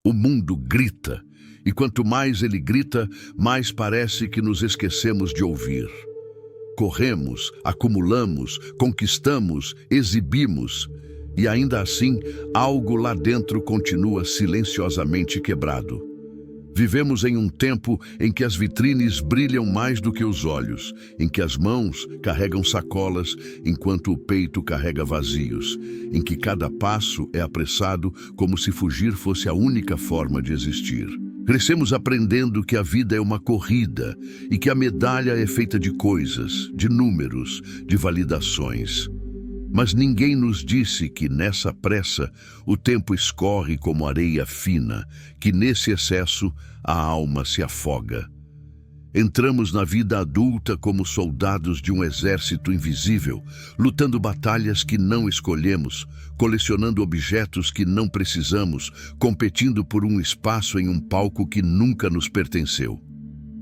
O mundo grita, e quanto mais ele grita, mais parece que nos esquecemos de ouvir. Corremos, acumulamos, conquistamos, exibimos, e ainda assim, algo lá dentro continua silenciosamente quebrado. Vivemos em um tempo em que as vitrines brilham mais do que os olhos, em que as mãos carregam sacolas enquanto o peito carrega vazios, em que cada passo é apressado como se fugir fosse a única forma de existir. Crescemos aprendendo que a vida é uma corrida e que a medalha é feita de coisas, de números, de validações. Mas ninguém nos disse que nessa pressa o tempo escorre como areia fina, que nesse excesso a alma se afoga. Entramos na vida adulta como soldados de um exército invisível, lutando batalhas que não escolhemos, colecionando objetos que não precisamos, competindo por um espaço em um palco que nunca nos pertenceu.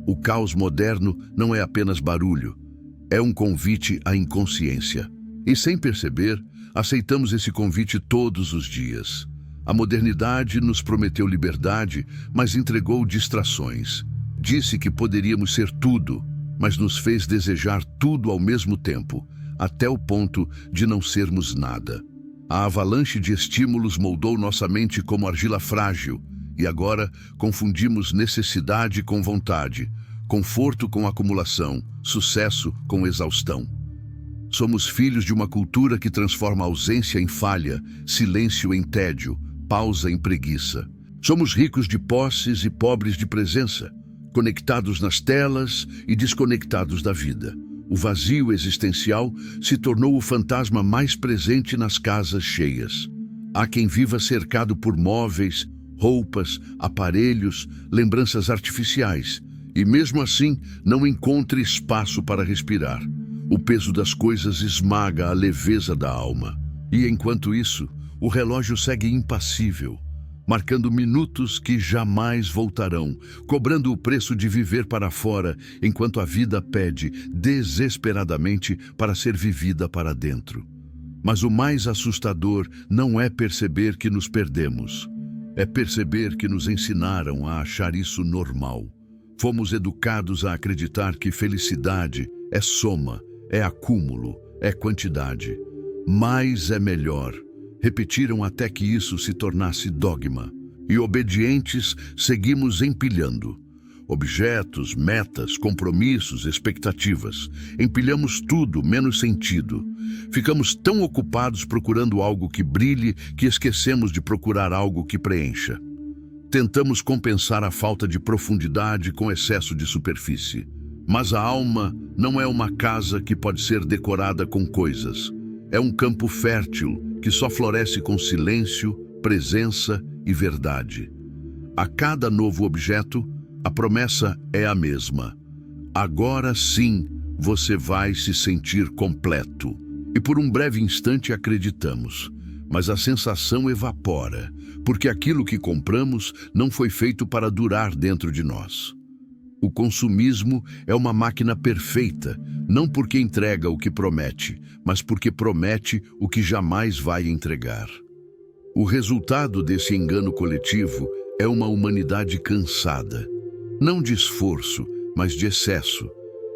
O caos moderno não é apenas barulho, é um convite à inconsciência. E sem perceber, aceitamos esse convite todos os dias. A modernidade nos prometeu liberdade, mas entregou distrações. Disse que poderíamos ser tudo, mas nos fez desejar tudo ao mesmo tempo, até o ponto de não sermos nada. A avalanche de estímulos moldou nossa mente como argila frágil, e agora confundimos necessidade com vontade, conforto com acumulação, sucesso com exaustão. Somos filhos de uma cultura que transforma a ausência em falha, silêncio em tédio, pausa em preguiça. Somos ricos de posses e pobres de presença, conectados nas telas e desconectados da vida. O vazio existencial se tornou o fantasma mais presente nas casas cheias. Há quem viva cercado por móveis, roupas, aparelhos, lembranças artificiais, e mesmo assim não encontre espaço para respirar. O peso das coisas esmaga a leveza da alma. E enquanto isso, o relógio segue impassível, marcando minutos que jamais voltarão, cobrando o preço de viver para fora, enquanto a vida pede desesperadamente para ser vivida para dentro. Mas o mais assustador não é perceber que nos perdemos, é perceber que nos ensinaram a achar isso normal. Fomos educados a acreditar que felicidade é soma, é acúmulo, é quantidade. Mais é melhor. Repetiram até que isso se tornasse dogma. E obedientes, seguimos empilhando. Objetos, metas, compromissos, expectativas. Empilhamos tudo, menos sentido. Ficamos tão ocupados procurando algo que brilhe que esquecemos de procurar algo que preencha. Tentamos compensar a falta de profundidade com excesso de superfície. Mas a alma não é uma casa que pode ser decorada com coisas. É um campo fértil que só floresce com silêncio, presença e verdade. A cada novo objeto, a promessa é a mesma. Agora sim, você vai se sentir completo. E por um breve instante acreditamos, mas a sensação evapora, porque aquilo que compramos não foi feito para durar dentro de nós. O consumismo é uma máquina perfeita, não porque entrega o que promete, mas porque promete o que jamais vai entregar. O resultado desse engano coletivo é uma humanidade cansada, não de esforço, mas de excesso.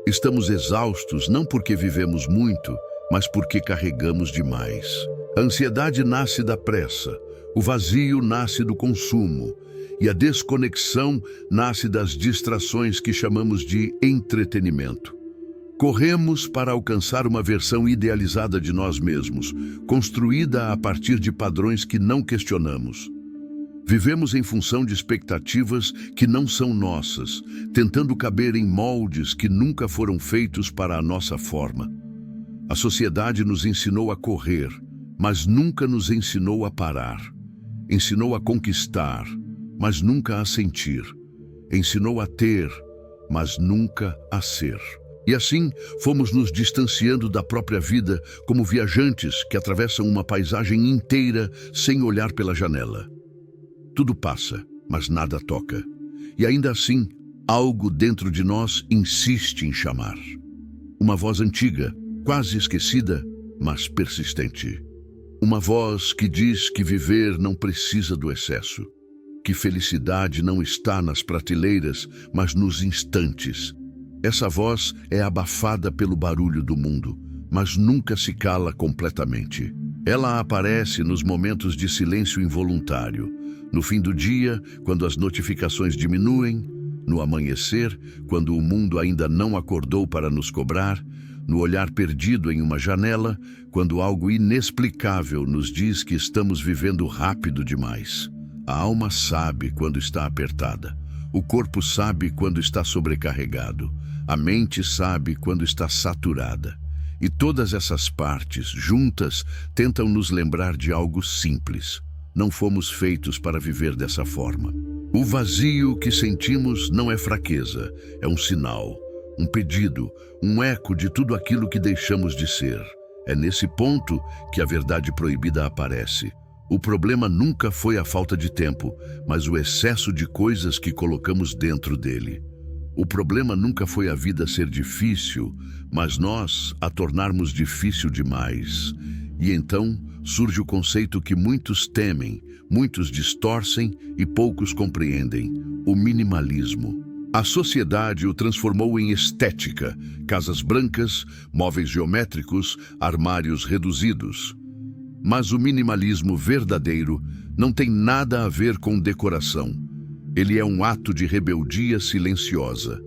Estamos exaustos não porque vivemos muito, mas porque carregamos demais. A ansiedade nasce da pressa, o vazio nasce do consumo, e a desconexão nasce das distrações que chamamos de entretenimento. Corremos para alcançar uma versão idealizada de nós mesmos, construída a partir de padrões que não questionamos. Vivemos em função de expectativas que não são nossas, tentando caber em moldes que nunca foram feitos para a nossa forma. A sociedade nos ensinou a correr, mas nunca nos ensinou a parar. Ensinou a conquistar, mas nunca a sentir. Ensinou a ter, mas nunca a ser. E assim, fomos nos distanciando da própria vida como viajantes que atravessam uma paisagem inteira sem olhar pela janela. Tudo passa, mas nada toca. E ainda assim, algo dentro de nós insiste em chamar. Uma voz antiga, quase esquecida, mas persistente. Uma voz que diz que viver não precisa do excesso. que felicidade não está nas prateleiras, mas nos instantes. Essa voz é abafada pelo barulho do mundo, mas nunca se cala completamente. Ela aparece nos momentos de silêncio involuntário, no fim do dia, quando as notificações diminuem, no amanhecer, quando o mundo ainda não acordou para nos cobrar, no olhar perdido em uma janela, quando algo inexplicável nos diz que estamos vivendo rápido demais. A alma sabe quando está apertada, o corpo sabe quando está sobrecarregado, a mente sabe quando está saturada. E todas essas partes, juntas, tentam nos lembrar de algo simples. Não fomos feitos para viver dessa forma. O vazio que sentimos não é fraqueza, é um sinal, um pedido, um eco de tudo aquilo que deixamos de ser. É nesse ponto que a verdade proibida aparece. O problema nunca foi a falta de tempo, mas o excesso de coisas que colocamos dentro dele. O problema nunca foi a vida ser difícil, mas nós a tornarmos difícil demais. E então surge o conceito que muitos temem, muitos distorcem e poucos compreendem: o minimalismo. A sociedade o transformou em estética: casas brancas, móveis geométricos, armários reduzidos. Mas o minimalismo verdadeiro não tem nada a ver com decoração. Ele é um ato de rebeldia silenciosa.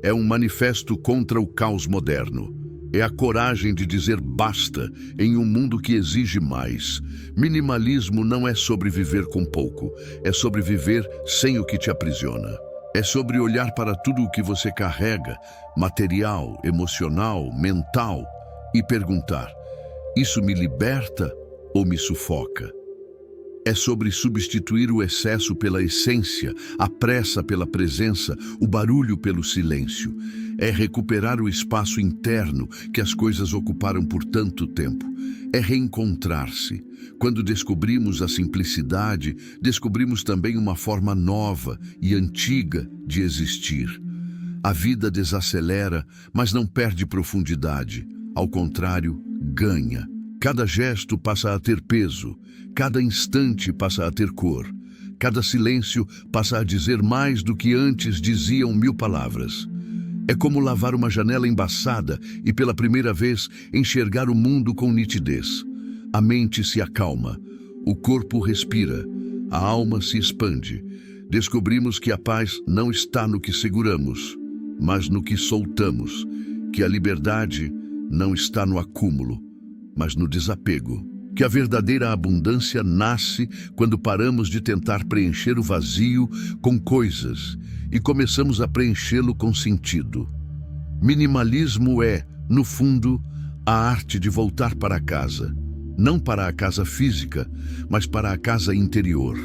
É um manifesto contra o caos moderno. É a coragem de dizer basta em um mundo que exige mais. Minimalismo não é sobre viver com pouco, é sobre viver sem o que te aprisiona. É sobre olhar para tudo o que você carrega, material, emocional, mental, e perguntar: isso me liberta ou me sufoca? É sobre substituir o excesso pela essência, a pressa pela presença, o barulho pelo silêncio. É recuperar o espaço interno que as coisas ocuparam por tanto tempo. É reencontrar-se. Quando descobrimos a simplicidade, descobrimos também uma forma nova e antiga de existir. A vida desacelera, mas não perde profundidade. Ao contrário, ganha. Cada gesto passa a ter peso, cada instante passa a ter cor, cada silêncio passa a dizer mais do que antes diziam 1000 palavras. É como lavar uma janela embaçada e pela primeira vez enxergar o mundo com nitidez. A mente se acalma, o corpo respira, a alma se expande. Descobrimos que a paz não está no que seguramos, mas no que soltamos, que a liberdade não está no acúmulo, mas no desapego, que a verdadeira abundância nasce quando paramos de tentar preencher o vazio com coisas e começamos a preenchê-lo com sentido. Minimalismo é, no fundo, a arte de voltar para casa, não para a casa física, mas para a casa interior.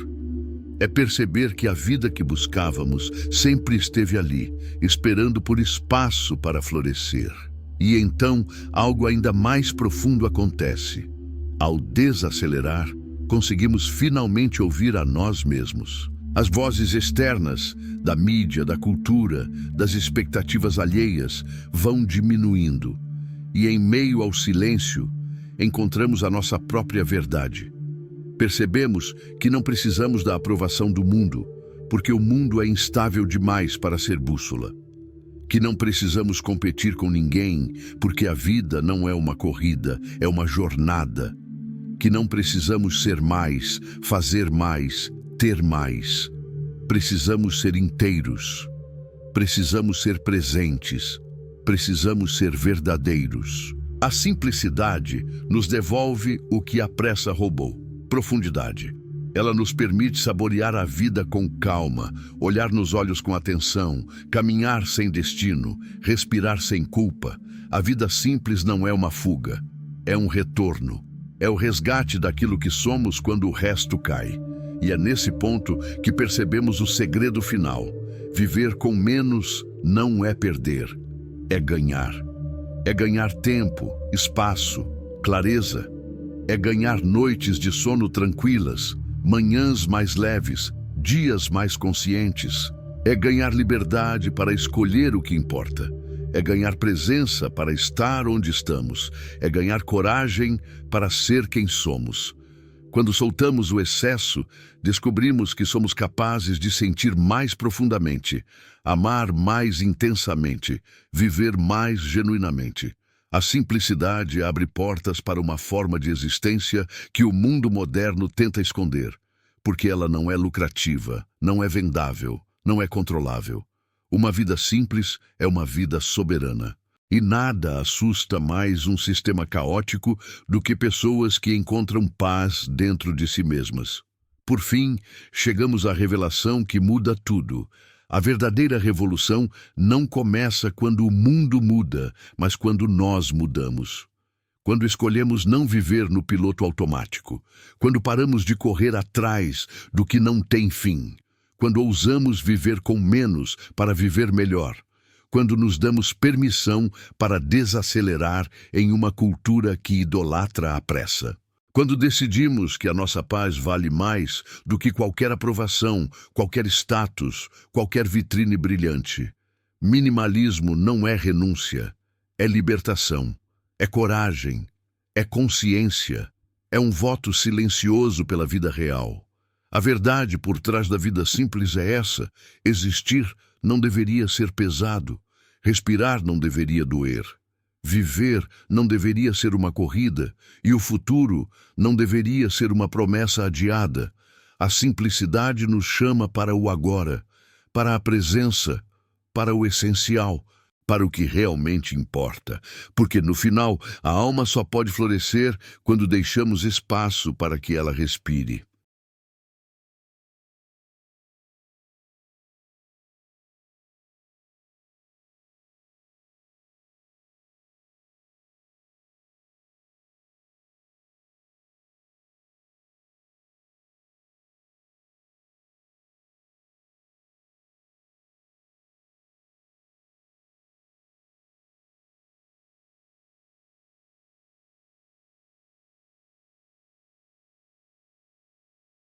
É perceber que a vida que buscávamos sempre esteve ali, esperando por espaço para florescer. E então, algo ainda mais profundo acontece. Ao desacelerar, conseguimos finalmente ouvir a nós mesmos. As vozes externas, da mídia, da cultura, das expectativas alheias, vão diminuindo. E em meio ao silêncio, encontramos a nossa própria verdade. Percebemos que não precisamos da aprovação do mundo, porque o mundo é instável demais para ser bússola. Que não precisamos competir com ninguém, porque a vida não é uma corrida, é uma jornada. Que não precisamos ser mais, fazer mais, ter mais. Precisamos ser inteiros. Precisamos ser presentes. Precisamos ser verdadeiros. A simplicidade nos devolve o que a pressa roubou: profundidade. Ela nos permite saborear a vida com calma, olhar nos olhos com atenção, caminhar sem destino, respirar sem culpa. A vida simples não é uma fuga, é um retorno. É o resgate daquilo que somos quando o resto cai. E é nesse ponto que percebemos o segredo final. Viver com menos não é perder, é ganhar. É ganhar tempo, espaço, clareza. É ganhar noites de sono tranquilas, manhãs mais leves, dias mais conscientes. É ganhar liberdade para escolher o que importa. É ganhar presença para estar onde estamos. É ganhar coragem para ser quem somos. Quando soltamos o excesso, descobrimos que somos capazes de sentir mais profundamente, amar mais intensamente, viver mais genuinamente. A simplicidade abre portas para uma forma de existência que o mundo moderno tenta esconder, porque ela não é lucrativa, não é vendável, não é controlável. Uma vida simples é uma vida soberana. E nada assusta mais um sistema caótico do que pessoas que encontram paz dentro de si mesmas. Por fim, chegamos à revelação que muda tudo. A verdadeira revolução não começa quando o mundo muda, mas quando nós mudamos. Quando escolhemos não viver no piloto automático, quando paramos de correr atrás do que não tem fim, quando ousamos viver com menos para viver melhor, quando nos damos permissão para desacelerar em uma cultura que idolatra a pressa. Quando decidimos que a nossa paz vale mais do que qualquer aprovação, qualquer status, qualquer vitrine brilhante. Minimalismo não é renúncia, é libertação, é coragem, é consciência, é um voto silencioso pela vida real. A verdade por trás da vida simples é essa: existir não deveria ser pesado, respirar não deveria doer, viver não deveria ser uma corrida e o futuro não deveria ser uma promessa adiada. A simplicidade nos chama para o agora, para a presença, para o essencial, para o que realmente importa, porque no final a alma só pode florescer quando deixamos espaço para que ela respire.